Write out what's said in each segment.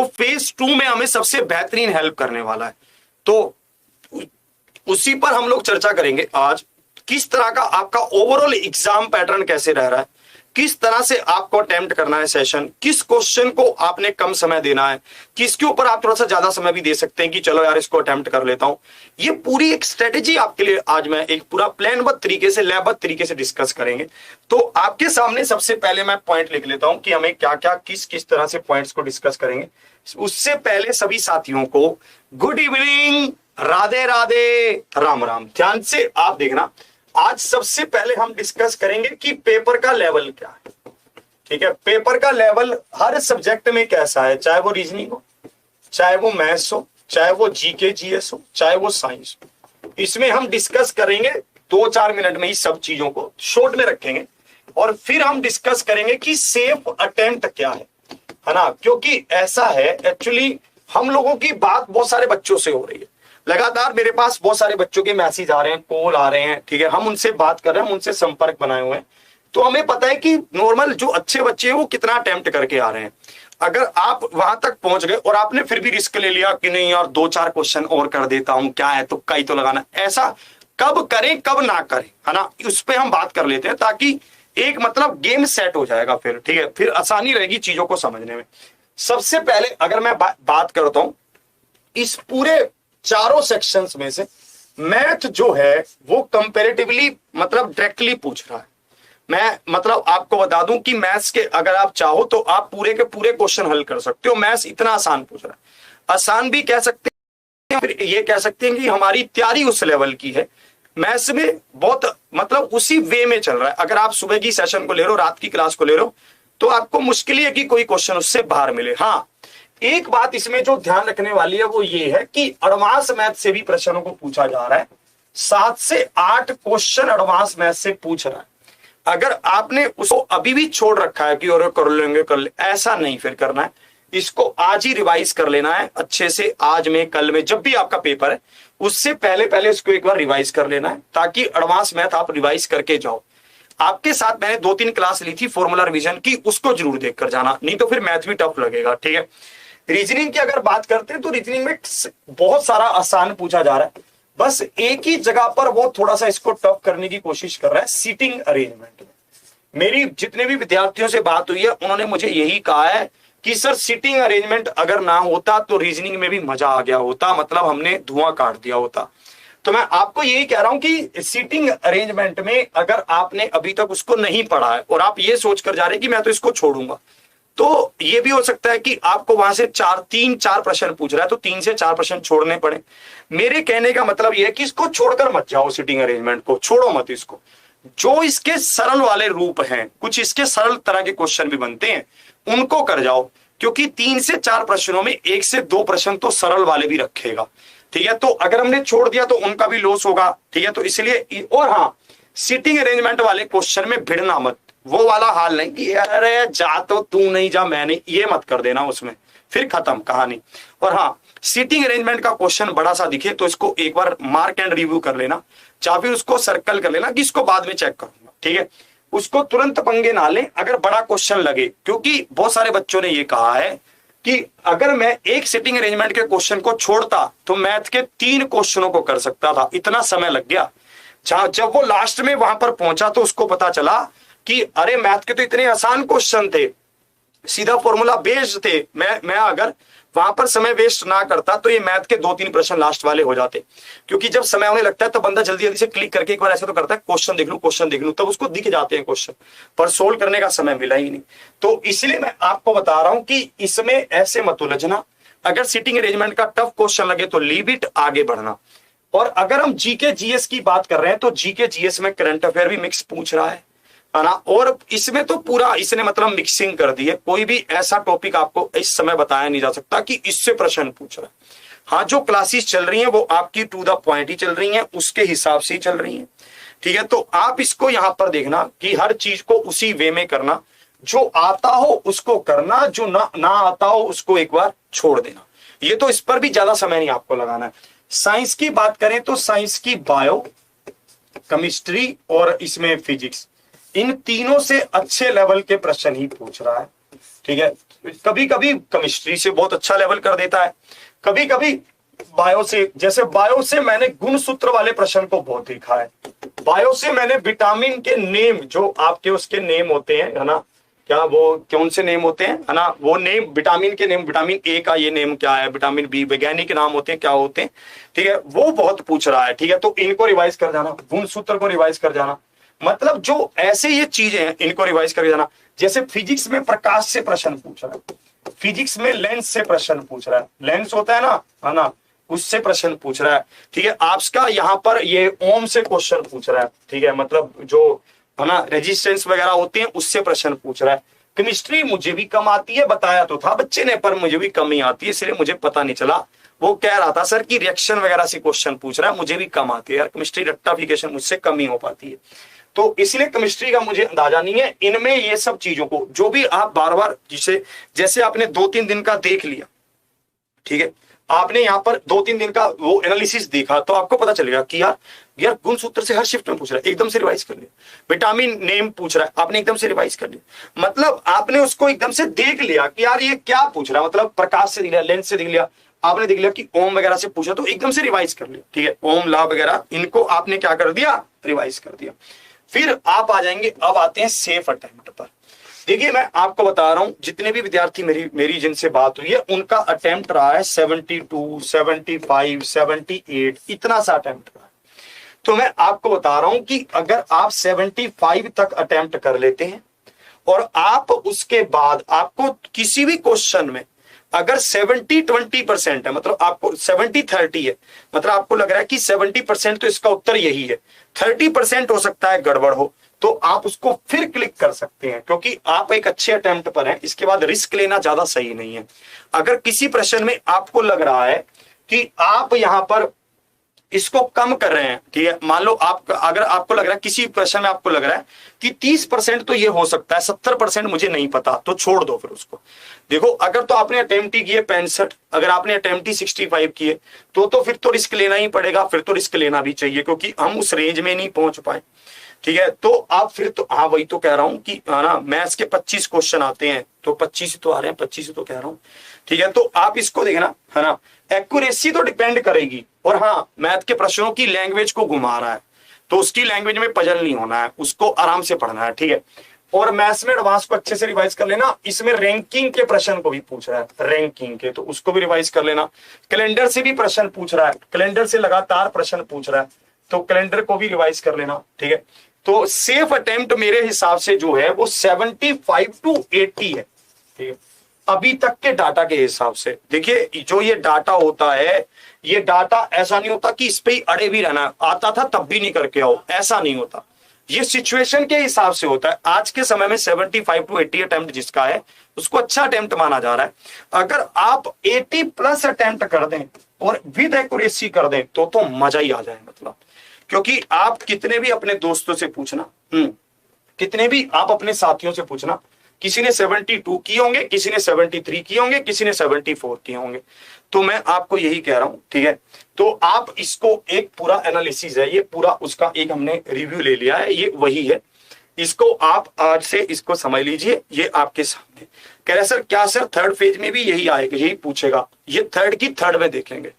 जो फेज 2 में हमें सबसे बेहतरीन हेल्प करने वाला है। तो उसी पर हम लोग चर्चा करेंगे आज, किस तरह का आपका ओवरऑल एग्जाम पैटर्न कैसे रह रहा है, किस तरह से आपको अटेम्प्ट करना है सेशन, किस क्वेश्चन को आपने कम समय देना है, किसके ऊपर आप थोड़ा सा ज्यादा समय भी दे सकते हैं कि चलो यार इसको अटेम्प्ट कर लेता हूं। ये पूरी एक स्ट्रेटेजी आपके लिए आज मैं एक पूरा प्लानबद्ध तरीके से, लयबद्ध तरीके से डिस्कस करेंगे। तो आपके सामने सबसे पहले मैं पॉइंट लिख लेता हूं कि हमें क्या क्या किस किस तरह से पॉइंट्स को डिस्कस करेंगे। उससे पहले सभी साथियों को गुड इवनिंग, राधे राधे, राम राम। ध्यान से आप देखना, आज सबसे पहले हम डिस्कस करेंगे कि पेपर का लेवल क्या है। ठीक है, पेपर का लेवल हर सब्जेक्ट में कैसा है, चाहे वो रीजनिंग हो, चाहे वो मैथ्स हो, चाहे वो जीके जीएस हो, चाहे वो साइंस हो। इसमें हम डिस्कस करेंगे 2-4 मिनट में ही, सब चीजों को शॉर्ट में रखेंगे और फिर हम डिस्कस करेंगे कि सेफ अटेम्प्ट क्या है ना। क्योंकि ऐसा है, एक्चुअली हम लोगों की बात बहुत सारे बच्चों से हो रही है, लगातार मेरे पास बहुत सारे बच्चों के मैसेज आ रहे हैं, कॉल आ रहे हैं। ठीक है, हम उनसे बात कर रहे हैं, हम उनसे संपर्क बनाए हुए हैं, तो हमें पता है कि नॉर्मल जो अच्छे बच्चे हैं वो कितना अटेम्प्ट करके आ रहे हैं। अगर आप वहां तक पहुंच गए और आपने फिर भी रिस्क ले लिया कि नहीं यार 2-4 क्वेश्चन और कर देता हूं, क्या है तुक्का ही तो लगाना, ऐसा कब करें कब ना करें, है ना, उस पर हम बात कर लेते हैं ताकि एक मतलब गेम सेट हो जाएगा फिर। ठीक है, फिर आसानी रहेगी चीजों को समझने में। सबसे पहले अगर मैं बात करता हूं इस पूरे चारों सेक्शंस में से, मैथ जो है वो कंपैरेटिवली मतलब डायरेक्टली पूछ रहा है। मैं मतलब आपको बता दूं कि मैथ्स के अगर आप चाहो तो आप पूरे के पूरे क्वेश्चन हल कर सकते हो। मैथ्स इतना आसान पूछ रहा है, आसान भी कह सकते हैं, फिर ये कह सकते हैं कि हमारी तैयारी उस लेवल की है। मैथ्स में बहुत मतलब उसी वे में चल रहा है। अगर आप सुबह की सेशन को ले रहे हो, रात की क्लास को ले रहे हो, तो आपको मुश्किल ही है कि कोई क्वेश्चन उससे बाहर मिले। हाँ, एक बात इसमें जो ध्यान रखने वाली है वो ये है कि एडवांस मैथ से भी प्रश्नों को पूछा जा रहा है। 7 से 8 क्वेश्चन एडवांस मैथ से पूछ रहा है। अगर आपने उसको अभी भी छोड़ रखा है कि और कर लेंगे कर ले, ऐसा नहीं फिर करना है। इसको आज ही रिवाइज कर लेना है अच्छे से, आज में कल में जब भी आपका पेपर है उससे पहले पहले इसको एक बार रिवाइज कर लेना है ताकि एडवांस मैथ आप रिवाइज करके जाओ। आपके साथ मैंने 2-3 क्लास ली थी फॉर्मूला रिवीजन की, उसको जरूर देखकर जाना, नहीं तो फिर मैथ भी टफ लगेगा। ठीक है, रीजनिंग की अगर बात करते हैं तो रीजनिंग में बहुत सारा आसान पूछा जा रहा है, बस एक ही जगह पर वो थोड़ा सा इसको टफ करने की कोशिश कर रहा है, सीटिंग अरेंजमेंट में। मेरी जितने भी विद्यार्थियों से बात हुई है उन्होंने मुझे यही कहा है कि सर सीटिंग अरेंजमेंट अगर ना होता तो रीजनिंग में भी मजा आ गया होता, मतलब हमने धुआं काट दिया होता। तो मैं आपको यही कह रहा हूं कि सीटिंग अरेंजमेंट में अगर आपने अभी तक उसको नहीं पढ़ा है और आप ये सोच कर जा रहे हैं कि मैं तो इसको छोड़ूंगा, तो ये भी हो सकता है कि आपको वहां से 3-4 प्रश्न पूछ रहा है तो 3 से 4 प्रश्न छोड़ने पड़े। मेरे कहने का मतलब यह है कि इसको छोड़कर मत जाओ, सीटिंग अरेंजमेंट को छोड़ो मत इसको। जो इसके सरल वाले रूप हैं, कुछ इसके सरल तरह के क्वेश्चन भी बनते हैं, उनको कर जाओ, क्योंकि 3 से 4 प्रश्नों में 1 से 2 प्रश्न तो सरल वाले भी रखेगा। ठीक है, तो अगर हमने छोड़ दिया तो उनका भी लॉस होगा। ठीक है, तो इसलिए, और हाँ, सीटिंग अरेंजमेंट वाले क्वेश्चन में भिड़ना मत, वो वाला हाल नहीं कि अरे जा तो तू नहीं जा मैं नहीं, ये मत कर देना उसमें, फिर खत्म कहानी। और हाँ, सीटिंग अरेंजमेंट का क्वेश्चन बड़ा सा दिखे तो इसको एक बार मार्क एंड रिव्यू कर लेना, चाहे फिर उसको सर्कल कर लेना कि इसको बाद में चेक करूंगा। ठीक है, उसको तुरंत पंगे ना लें अगर बड़ा क्वेश्चन लगे, क्योंकि बहुत सारे बच्चों ने ये कहा है कि अगर मैं एक सीटिंग अरेंजमेंट के क्वेश्चन को छोड़ता तो मैथ के 3 क्वेश्चनों को कर सकता था, इतना समय लग गया। जब वो लास्ट में वहां पर पहुंचा तो उसको पता चला कि अरे मैथ के तो इतने आसान क्वेश्चन थे, सीधा फॉर्मूला बेस्ड थे। मैं अगर वहां पर समय वेस्ट ना करता तो ये मैथ के 2-3 प्रश्न लास्ट वाले हो जाते, क्योंकि जब समय होने लगता है तो बंदा जल्दी जल्दी से क्लिक करके एक बार ऐसा तो करता है क्वेश्चन देख लूं, तब उसको दिख जाते हैं क्वेश्चन, पर सोल्व करने का समय मिला ही नहीं। तो इसलिए मैं आपको बता रहा हूं कि इसमें ऐसे मत उलझना। अगर सीटिंग अरेंजमेंट का टफ क्वेश्चन लगे तो लीव इट, आगे बढ़ना। और अगर हम जीके जीएस की बात कर रहे हैं तो जीके जीएस में करंट अफेयर भी मिक्स पूछ रहा है ना, और इसमें तो पूरा इसने मतलब मिक्सिंग कर दी है। कोई भी ऐसा टॉपिक आपको इस समय बताया नहीं जा सकता कि इससे प्रश्न पूछ रहा है। हाँ, जो क्लासेस चल रही हैं वो आपकी टू द पॉइंट ही चल रही हैं, उसके हिसाब से ही चल रही हैं। ठीक है, तो आप इसको यहां पर देखना कि हर चीज को उसी वे में करना, जो आता हो उसको करना, जो ना आता हो उसको एक बार छोड़ देना। ये तो इस पर भी ज्यादा समय नहीं आपको लगाना है। साइंस की बात करें तो साइंस की बायो, केमिस्ट्री और इसमें फिजिक्स, इन तीनों से अच्छे लेवल के प्रश्न ही पूछ रहा है। ठीक है, कभी कभी केमिस्ट्री से बहुत अच्छा लेवल कर देता है, कभी कभी बायो से, जैसे बायो से मैंने गुण सूत्र वाले प्रश्न को बहुत देखा है। बायो से मैंने विटामिन के नेम, जो आपके उसके नेम होते हैं, है ना, क्या वो कौन से नेम होते हैं, है ना, वो नेम, विटामिन के नेम, विटामिन ए का ये नेम क्या है, विटामिन बी वैज्ञानिक नाम होते हैं क्या होते हैं, ठीक है, वो बहुत पूछ रहा है। ठीक है, तो इनको रिवाइज कर जाना, गुण सूत्र को रिवाइज कर जाना, मतलब जो ऐसे ये चीजें हैं इनको रिवाइज कर जाना। जैसे फिजिक्स में प्रकाश से प्रश्न पूछ रहा है, फिजिक्स में लेंस से प्रश्न पूछ रहा है, लेंस होता है ना, उससे प्रश्न पूछ रहा है। ठीक है, आपका यहाँ पर ये ओम से क्वेश्चन पूछ रहा है। ठीक है, मतलब जो है ना रेजिस्टेंस वगैरह होते हैं उससे प्रश्न पूछ रहा है। केमिस्ट्री मुझे भी कम आती है, बताया तो था बच्चे ने, पर मुझे भी कम ही आती है, इसलिए मुझे पता नहीं चला। वो कह रहा था सर कि रिएक्शन वगैरह से क्वेश्चन पूछ रहा है, मुझे भी कम आती है यार, केमिस्ट्री रट्टाफिकेशन मुझसे कम ही हो पाती है, तो इसलिए केमिस्ट्री का मुझे अंदाजा नहीं है। इनमें ये सब चीजों को जो भी आप बार बार, जिसे जैसे आपने 2-3 दिन का देख लिया, ठीक है, आपने यहाँ पर 2-3 दिन का वो एनालिसिस देखा, तो आपको पता चलेगा कि यार गुण सूत्र से हर शिफ्ट में पूछ रहा है, एकदम से रिवाइज कर लिया। विटामिन नेम पूछ रहा है, आपने एकदम से रिवाइज कर लिया, मतलब आपने उसको एकदम से देख लिया कि यार ये क्या पूछ रहा है, मतलब प्रकाश से देख लिया, लेंस से देख लिया, आपने देख लिया कि ओम वगैरह से पूछा, तो एकदम से रिवाइज कर लिया। ठीक है, ओम ला वगैरह इनको आपने क्या कर दिया, रिवाइज कर दिया। फिर आप आ जाएंगे, अब आते हैं सेफ अटेम्प्ट पर। देखिए मैं आपको बता रहा हूं, जितने भी विद्यार्थी मेरी जिनसे बात हुई है, उनका अटेम्प्ट रहा है 72, 75, 78, इतना सा अटेम्प्ट रहा है। तो मैं आपको बता रहा हूं कि अगर आप 75 तक अटेम्प्ट कर लेते हैं और आप उसके बाद आपको किसी भी क्वेश्चन में अगर 70-20% है, मतलब आपको 70-30 है, मतलब आपको लग रहा है कि 70% तो इसका उत्तर यही है, 30% हो सकता है गड़बड़ हो, तो आप उसको फिर क्लिक कर सकते हैं, क्योंकि आप एक अच्छे अटेम्प्ट पर हैं। इसके बाद रिस्क लेना ज्यादा सही नहीं है। अगर किसी प्रश्न में आपको लग रहा है कि आप यहां पर इसको कम कर रहे हैं, ठीक है, मान लो आप, अगर आपको लग रहा है किसी प्रश्न में आपको लग रहा है कि 30% तो ये हो सकता है, 70% मुझे नहीं पता, तो छोड़ दो फिर उसको। देखो अगर तो आपने अटेम्प्ट ही किए 65, अगर आपने अटेम्प्ट ही 65 किए, तो फिर तो रिस्क लेना ही पड़ेगा, फिर तो रिस्क लेना भी चाहिए, क्योंकि हम उस रेंज में नहीं पहुंच पाए। ठीक है, तो आप फिर तो, हाँ वही तो कह रहा हूं कि है ना, मैथ्स के 25 क्वेश्चन आते हैं, तो 25 तो आ रहे हैं, 25 तो कह रहा हूं। ठीक है, तो आप इसको देखना, है ना, एक्यूरेसी तो डिपेंड करेगी, और हाँ मैथ के प्रश्नों की लैंग्वेज को घुमा रहा है, तो उसकी लैंग्वेज में पजल नहीं होना है, उसको आराम से पढ़ना है। ठीक है, और मैथ्स में एडवांस को अच्छे से रिवाइज कर लेना। इसमें रैंकिंग के प्रश्न को भी पूछ रहा है, रैंकिंग के, तो उसको भी रिवाइज कर लेना। कैलेंडर से भी प्रश्न पूछ रहा है, कैलेंडर से लगातार प्रश्न पूछ रहा है, तो कैलेंडर को भी रिवाइज कर लेना। ठीक है, तो सेफ अटेम्प्ट मेरे हिसाब से जो है वो 75-80 है। ठीक है, अभी तक के डाटा के हिसाब से। देखिए जो ये डाटा होता है, ये डाटा ऐसा नहीं होता कि इस पे ही अड़े भी रहना, आता था तब भी नहीं करके आओ, ऐसा नहीं होता। ये सिचुएशन के हिसाब से होता है। आज के समय में 75-80 अटेम्प्ट जिसका है उसको अच्छा अटेम्प्ट माना जा रहा है। अगर आप 80+ अटेम्प्ट कर दें और विद एक्यूरेसी कर दें तो मजा ही आ जाए, मतलब, क्योंकि आप कितने भी अपने दोस्तों से पूछना, कितने भी आप अपने साथियों से पूछना, किसी ने 72 किए होंगे, किसी ने 73 किए होंगे, किसी ने 74 किए होंगे। तो मैं आपको यही कह रहा हूं, ठीक है, तो आप इसको एक पूरा एनालिसिस है, ये पूरा उसका एक हमने रिव्यू ले लिया है, ये वही है। इसको आप आज से इसको समझ लीजिए, ये आपके सामने कह रहे सर क्या सर थर्ड फेज में भी यही आएगा, यही पूछेगा, ये थर्ड में देखेंगे।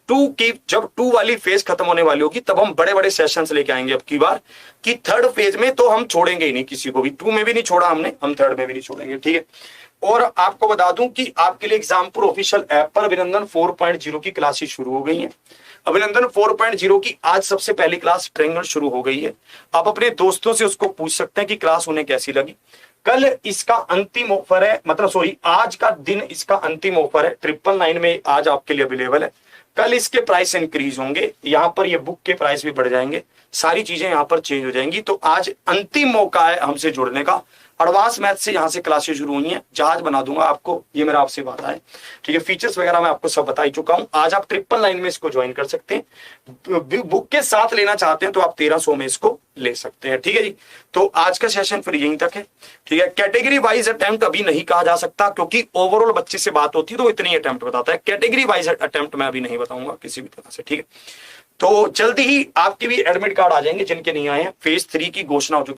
2 की जब 2 वाली फेज खत्म होने वाली होगी तब हम बड़े बड़े सेशंस लेके आएंगे अब की बार, कि थर्ड फेज में तो हम छोड़ेंगे ही नहीं किसी को भी, 2 में भी नहीं छोड़ा हमने, हम थर्ड में भी नहीं छोड़ेंगे। ठीक है, और आपको बता दूं कि आपके लिए एग्जामपुर ऑफिशियल ऐप पर अभिनंदन 4.0 की क्लासेस शुरू हो गई हैं। अभिनंदन 4.0 की आज सबसे पहली क्लास ट्रेनिंग शुरू हो गई है। आप अपने दोस्तों से उसको पूछ सकते हैं कि क्लास उन्हें कैसी लगी। कल इसका अंतिम ऑफर है, मतलब सॉरी आज का दिन इसका अंतिम ऑफर है, 999 में आज आपके लिए अवेलेबल है। कल इसके प्राइस इंक्रीज होंगे, यहाँ पर ये बुक के प्राइस भी बढ़ जाएंगे, सारी चीजें यहाँ पर चेंज हो जाएंगी। तो आज अंतिम मौका है हमसे जुड़ने का। एडवांस मैथ से यहाँ से क्लासेस शुरू हुई हैं, जहाज बना दूंगा आपको, ये मेरा आपसे वादा है। ठीक है, फीचर्स वगैरह मैं आपको सब बता ही चुका हूँ। आज आप 999 में इसको ज्वाइन कर सकते हैं। बुक के साथ लेना चाहते हैं तो आप 1300 में इसको ले सकते हैं। ठीक है जी, तो आज का सेशन फिर यहीं तक है। ठीक है, कैटेगरी वाइज अटेम्प्ट अभी नहीं कहा जा सकता, क्योंकि ओवरऑल बच्चे से बात होती है तो इतनी अटेम्प्ट बताता है, कैटेगरी वाइज अटेम्प्ट मैं अभी नहीं बताऊंगा किसी भी तरह से। ठीक है, तो जल्दी ही आपके भी एडमिट कार्ड आ जाएंगे, जिनके नहीं आए हैं। फेज 3 की घोषणा हो चुकी है।